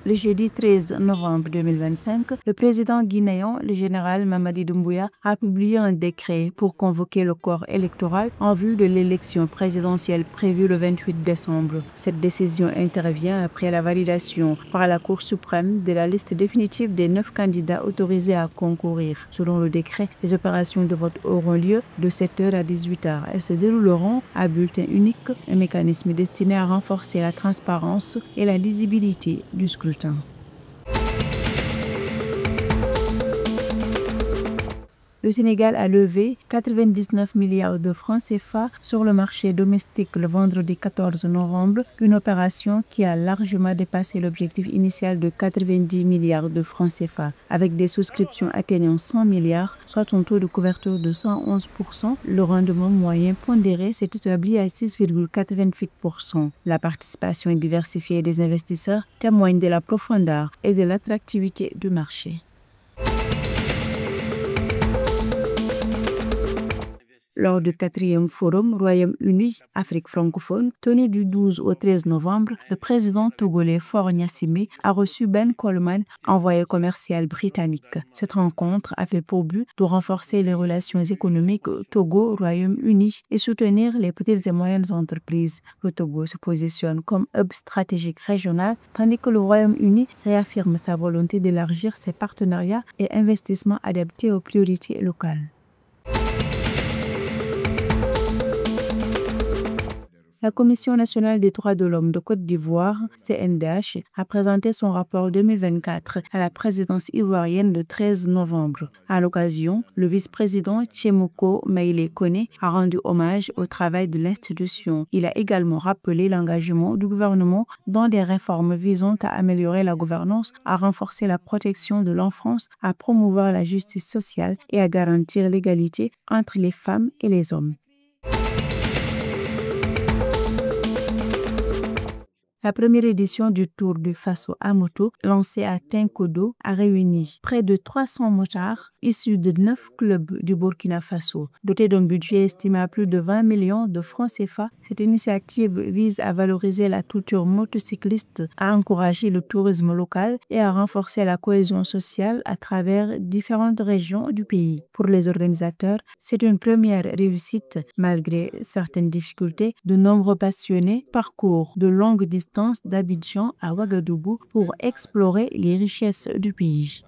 Le jeudi 13 novembre 2025, le président guinéen, le général Mamadi Doumbouya, a publié un décret pour convoquer le corps électoral en vue de l'élection présidentielle prévue le 28 décembre. Cette décision intervient après la validation par la Cour suprême de la liste définitive des 9 candidats autorisés à concourir. Selon le décret, les opérations de vote auront lieu de 7h à 18h. Elles se dérouleront à bulletin unique, un mécanisme destiné à renforcer la transparence et la lisibilité du scrutin. Le Sénégal a levé 99 milliards de francs CFA sur le marché domestique le vendredi 14 novembre, une opération qui a largement dépassé l'objectif initial de 90 milliards de francs CFA. Avec des souscriptions atteignant 100 milliards, soit un taux de couverture de 111%, le rendement moyen pondéré s'est établi à 6,88%. La participation diversifiée des investisseurs témoigne de la profondeur et de l'attractivité du marché. Lors du 4e forum Royaume-Uni-Afrique francophone, tenu du 12 au 13 novembre, le président togolais Faure Gnassingbé a reçu Ben Coleman, envoyé commercial britannique. Cette rencontre a fait pour but de renforcer les relations économiques Togo-Royaume-Uni et soutenir les petites et moyennes entreprises. Le Togo se positionne comme hub stratégique régional, tandis que le Royaume-Uni réaffirme sa volonté d'élargir ses partenariats et investissements adaptés aux priorités locales. La Commission nationale des droits de l'homme de Côte d'Ivoire, CNDH, a présenté son rapport 2024 à la présidence ivoirienne le 13 novembre. À l'occasion, le vice-président Tchémouko Maïlé Koné a rendu hommage au travail de l'institution. Il a également rappelé l'engagement du gouvernement dans des réformes visant à améliorer la gouvernance, à renforcer la protection de l'enfance, à promouvoir la justice sociale et à garantir l'égalité entre les femmes et les hommes. La première édition du Tour du Faso à moto, lancée à Tinkodo, a réuni près de 300 motards issus de 9 clubs du Burkina Faso. Dotée d'un budget estimé à plus de 20 millions de francs CFA, cette initiative vise à valoriser la culture motocycliste, à encourager le tourisme local et à renforcer la cohésion sociale à travers différentes régions du pays. Pour les organisateurs, c'est une première réussite. Malgré certaines difficultés, de nombreux passionnés parcourent de longues distances d'Abidjan à Ouagadougou pour explorer les richesses du pays.